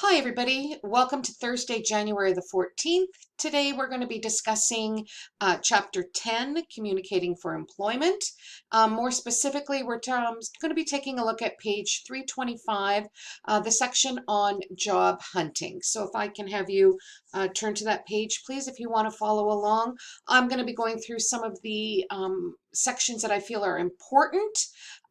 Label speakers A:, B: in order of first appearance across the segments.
A: Hi, everybody. Welcome to Thursday, January the 14th. Today, we're going to be discussing Chapter 10, Communicating for Employment. More specifically, we're going to be taking a look at page 325, the section on job hunting. So if I can have you turn to that page, please, if you want to follow along. I'm going to be going through some of the sections that I feel are important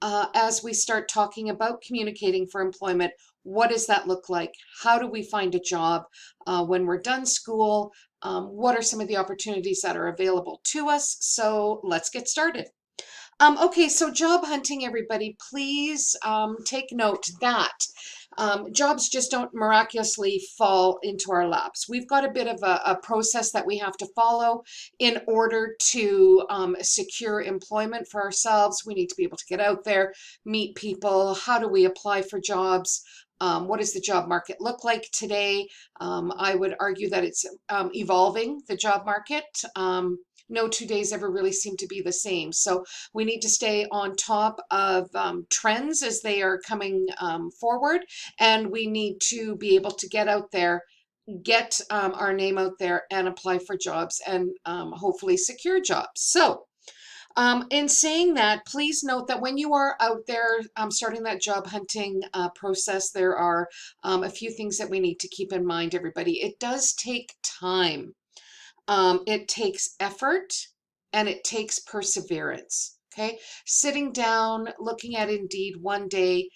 A: as we start talking about communicating for employment. What does that look like? How do we find a job when we're done school? What are some of the opportunities that are available to us? So let's get started. Okay, so job hunting, everybody, please take note that jobs just don't miraculously fall into our laps. We've got a bit of a process that we have to follow in order to secure employment for ourselves. We need to be able to get out there, meet people. How do we apply for jobs? What does the job market look like today? I would argue that it's evolving, the job market. No 2 days ever really seem to be the same. So we need to stay on top of trends as they are coming forward, and we need to be able to get out there, get our name out there, and apply for jobs and hopefully secure jobs. So in saying that, please note that when you are out there starting that job hunting process, there are a few things that we need to keep in mind, everybody. It does take time. It takes effort and it takes perseverance. Okay. Sitting down, looking at Indeed one day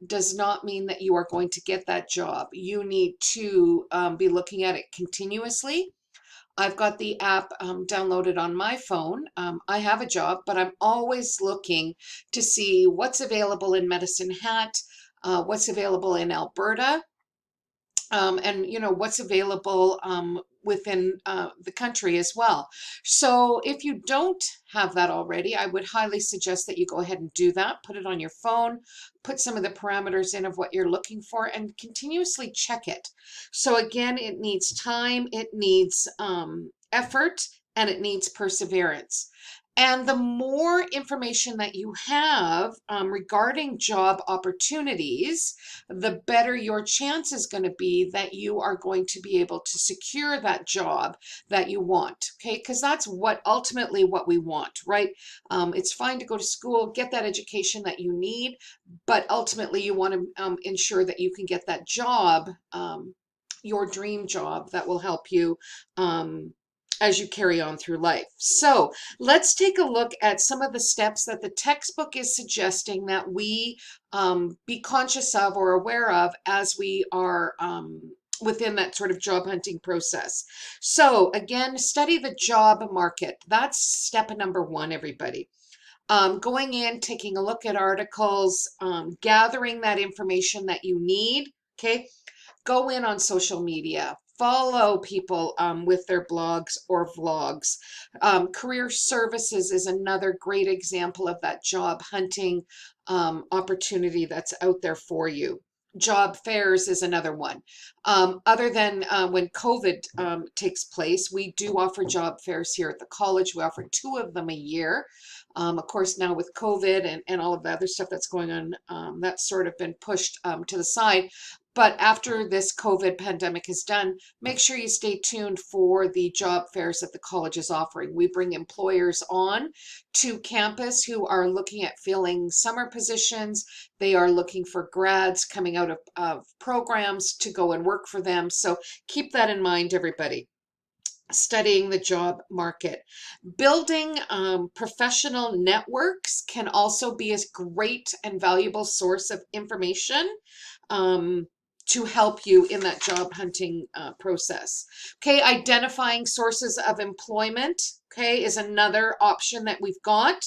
A: does not mean that you are going to get that job. You need to be looking at it continuously. I've got the app downloaded on my phone. I have a job, but I'm always looking to see what's available in Medicine Hat, what's available in Alberta, and what's available within the country as well. So if you don't have that already, I would highly suggest that you go ahead and do that. Put it on your phone, put some of the parameters in of what you're looking for, and continuously check it. So again, it needs time, it needs effort, and it needs perseverance. And the more information that you have regarding job opportunities, the better your chance is going to be that you are going to be able to secure that job that you want. Okay, because that's ultimately what we want, right? It's fine to go to school, get that education that you need, but ultimately you want to ensure that you can get that job, your dream job that will help you as you carry on through life. So let's take a look at some of the steps that the textbook is suggesting that we be conscious of or aware of as we are within that sort of job hunting process. So again, study the job market. That's step number one, everybody. Going in, taking a look at articles, gathering that information that you need. Okay, go in on social media, follow people with their blogs or vlogs. Career Services is another great example of that job hunting opportunity that's out there for you. Job fairs is another one. Other than when COVID takes place, we do offer job fairs here at the college. We offer 2 of them a year. Of course, now with COVID and all of the other stuff that's going on, that's sort of been pushed to the side. But after this COVID pandemic is done, make sure you stay tuned for the job fairs that the college is offering. We bring employers on to campus who are looking at filling summer positions. They are looking for grads coming out of programs to go and work for them. So keep that in mind, everybody. Studying the job market. Building professional networks can also be a great and valuable source of information to help you in that job hunting process. Okay, identifying sources of employment, okay, is another option that we've got.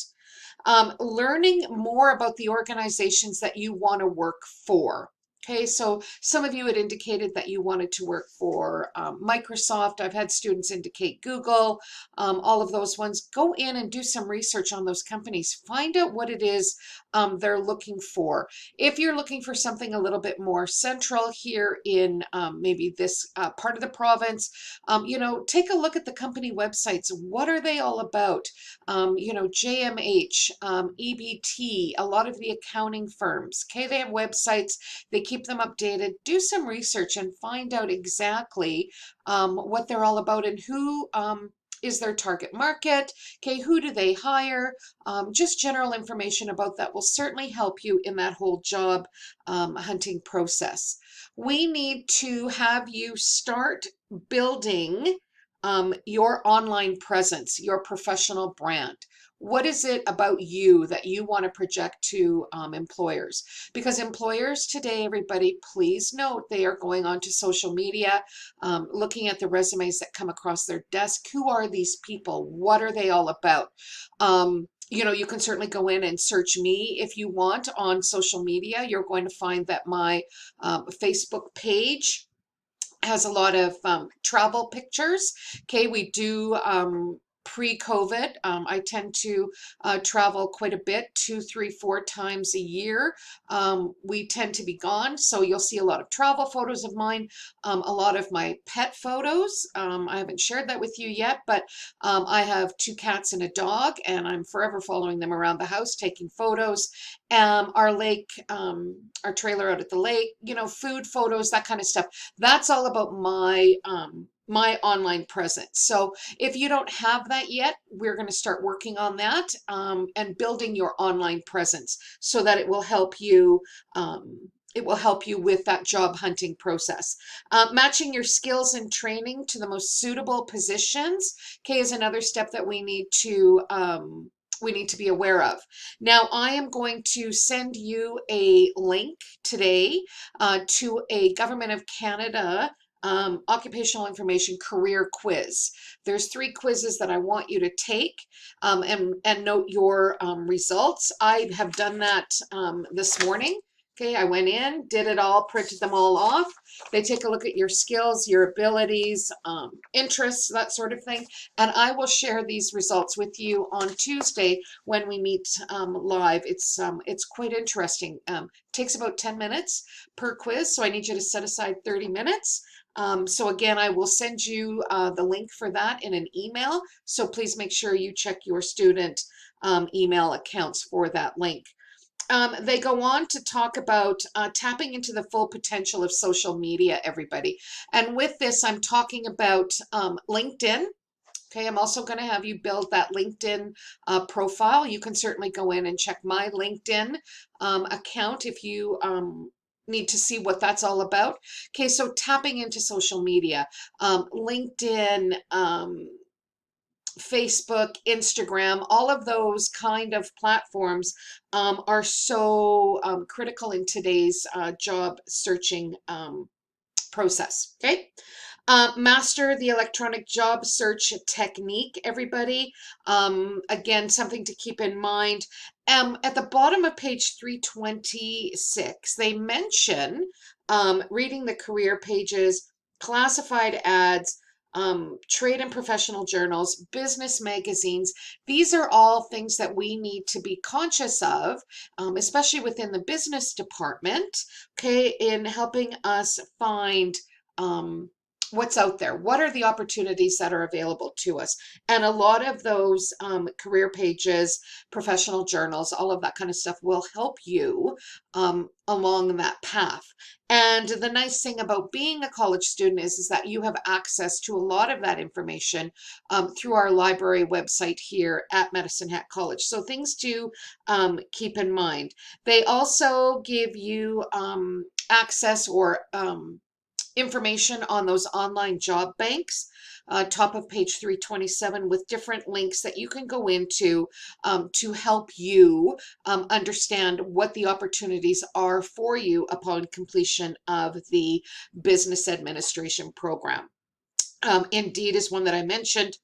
A: Learning more about the organizations that you want to work for. Okay, so some of you had indicated that you wanted to work for Microsoft. I've had students indicate Google, all of those ones. Go in and do some research on those companies. Find out what it is they're looking for. If you're looking for something a little bit more central here in maybe this part of the province, take a look at the company websites. What are they all about? JMH, EBT, a lot of the accounting firms. Okay, they have websites. They keep keep them updated, do some research and find out exactly what they're all about and who is their target market. Okay, who do they hire? Just general information about that will certainly help you in that whole job hunting process. We need to have you start building your online presence, your professional brand. What is it about you that you want to project to employers? Because employers today, everybody, please note they are going onto social media, looking at the resumes that come across their desk. Who are these people? What are they all about? You know, you can certainly go in and search me if you want on social media. You're going to find that my Facebook page has a lot of travel pictures. Okay, we do pre-COVID. I tend to travel quite a bit, 2, 3, 4 times a year. We tend to be gone, so you'll see a lot of travel photos of mine, a lot of my pet photos. I haven't shared that with you yet, but I have 2 cats and a dog, and I'm forever following them around the house, taking photos. Our lake, our trailer out at the lake, you know, food photos, that kind of stuff. That's all about my my online presence. So if you don't have that yet, we're going to start working on that and building your online presence so that it will help you. It will help you with that job hunting process. Matching your skills and training to the most suitable positions, okay, is another step that we need to be aware of. Now, I am going to send you a link today to a Government of Canada occupational information career quiz. There's 3 quizzes that I want you to take and note your results. I have done that this morning. Okay, I went in, did it all, printed them all off. They take a look at your skills, your abilities, interests, that sort of thing. And I will share these results with you on Tuesday when we meet live. It's quite interesting. Takes about 10 minutes per quiz, so I need you to set aside 30 minutes. So again, I will send you the link for that in an email. So please make sure you check your student email accounts for that link. They go on to talk about tapping into the full potential of social media, everybody. And with this, I'm talking about LinkedIn. Okay, I'm also going to have you build that LinkedIn profile. You can certainly go in and check my LinkedIn account if you need to see what that's all about. Okay, so tapping into social media, LinkedIn, Facebook, Instagram, all of those kind of platforms are so critical in today's job searching process. Okay. Master the electronic job search technique, everybody. Again, something to keep in mind. At the bottom of page 326, they mention reading the career pages, classified ads, trade and professional journals, business magazines. These are all things that we need to be conscious of, especially within the business department, okay, in helping us find what's out there. What are the opportunities that are available to us? And a lot of those career pages, professional journals, all of that kind of stuff will help you along that path. And the nice thing about being a college student is that you have access to a lot of that information through our library website here at Medicine Hat College. So things to keep in mind. They also give you access or information on those online job banks, top of page 327, with different links that you can go into to help you understand what the opportunities are for you upon completion of the business administration program. Indeed is one that I mentioned.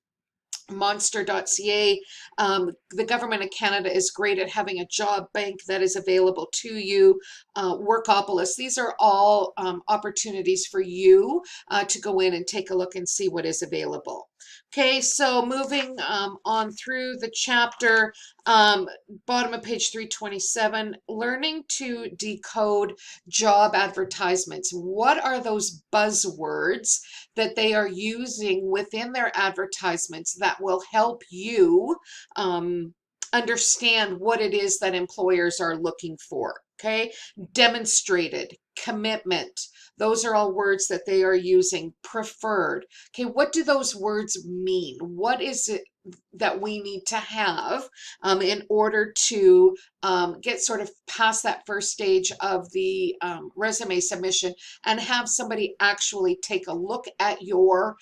A: Monster.ca. The Government of Canada is great at having a job bank that is available to you. Workopolis. These are all opportunities for you to go in and take a look and see what is available. Okay, so moving on through the chapter, bottom of page 327, learning to decode job advertisements. What are those buzzwords that they are using within their advertisements that will help you understand what it is that employers are looking for? Okay, demonstrated, commitment. Those are all words that they are using. Preferred. Okay, what do those words mean? What is it that we need to have in order to get sort of past that first stage of the resume submission and have somebody actually take a look at your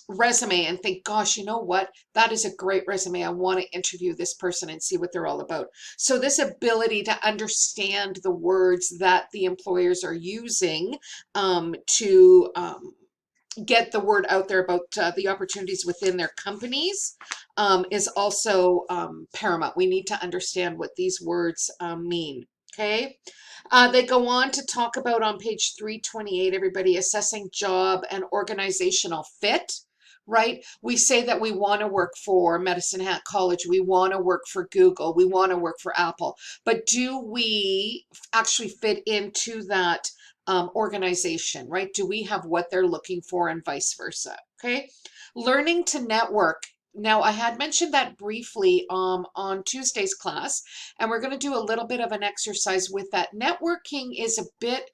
A: resume and think, gosh, you know what? That is a great resume. I want to interview this person and see what they're all about. So this ability to understand the words that the employers are using to get the word out there about the opportunities within their companies is also paramount. We need to understand what these words mean. Okay. They go on to talk about on page 328, everybody, assessing job and organizational fit. Right? We say that we want to work for Medicine Hat College, we want to work for Google, we want to work for Apple, but do we actually fit into that organization, right? Do we have what they're looking for and vice versa? Okay. Learning to network. Now, I had mentioned that briefly on Tuesday's class, and we're going to do a little bit of an exercise with that. Networking is a bit,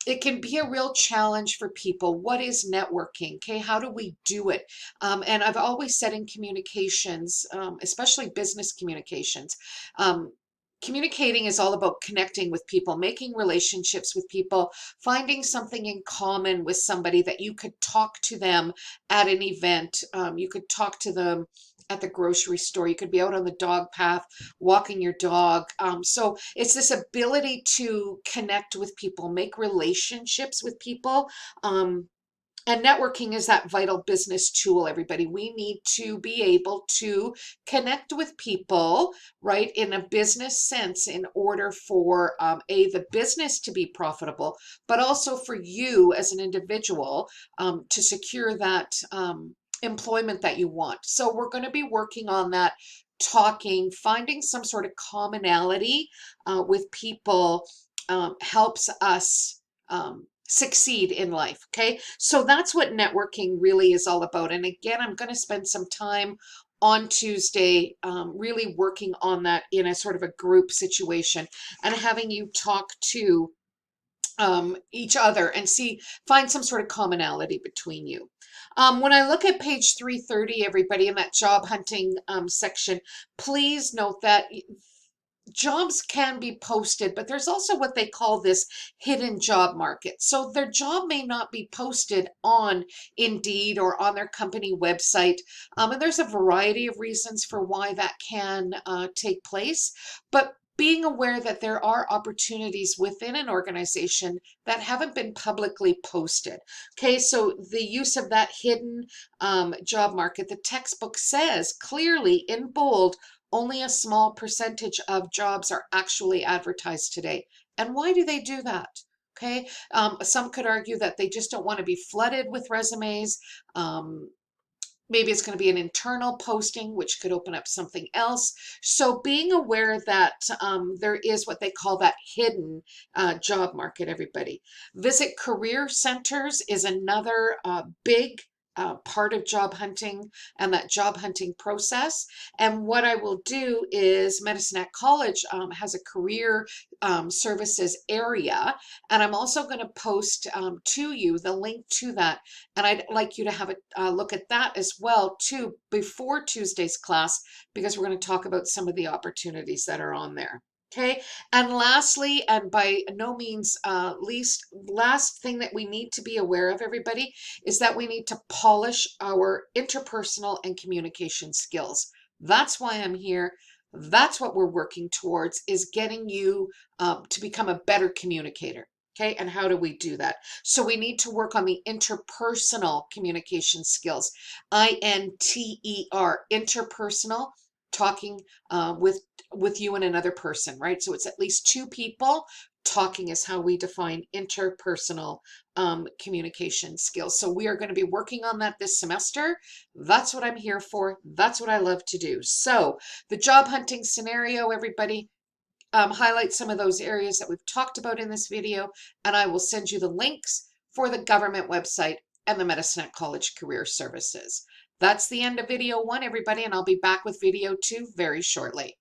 A: it can be a real challenge for people. What is networking? Okay, how do we do it? And I've always said in communications, especially business communications, communicating is all about connecting with people, making relationships with people, finding something in common with somebody that you could talk to them at an event. You could talk to them at the grocery store. You could be out on the dog path, walking your dog. So it's this ability to connect with people, make relationships with people. And networking is that vital business tool, everybody. We need to be able to connect with people, right, in a business sense in order for the business to be profitable, but also for you as an individual to secure that employment that you want. So we're going to be working on that, talking, finding some sort of commonality with people helps us succeed in life. Okay, so that's what networking really is all about. And again, I'm going to spend some time on Tuesday really working on that in a sort of a group situation and having you talk to each other and find some sort of commonality between you. When I look at page 330, everybody, in that job hunting section, please note that jobs can be posted, but there's also what they call this hidden job market. So their job may not be posted on Indeed or on their company website. And there's a variety of reasons for why that can take place. But being aware that there are opportunities within an organization that haven't been publicly posted. Okay, so the use of that hidden job market, the textbook says clearly in bold, only a small percentage of jobs are actually advertised today. And why do they do that? Okay, some could argue that they just don't want to be flooded with resumes. Maybe it's going to be an internal posting, which could open up something else. So being aware that there is what they call that hidden job market, everybody. Visit career centers is another big part of job hunting and that job hunting process. And what I will do is Medicine Hat College has a career services area, and I'm also going to post to you the link to that, and I'd like you to have a look at that as well too before Tuesday's class, because we're going to talk about some of the opportunities that are on there. Okay, and lastly, and by no means least, last thing that we need to be aware of, everybody, is that we need to polish our interpersonal and communication skills. That's why I'm here. That's what we're working towards, is getting you to become a better communicator. Okay, and how do we do that? So we need to work on the interpersonal communication skills. INTER, interpersonal, talking with you and another person, right? So it's at least two people. Talking is how we define interpersonal communication skills. So we are going to be working on that this semester. That's what I'm here for. That's what I love to do. So the job hunting scenario, everybody, highlight some of those areas that we've talked about in this video, and I will send you the links for the government website and the Medicine Hat College Career Services. That's the end of video 1, everybody, and I'll be back with video 2 very shortly.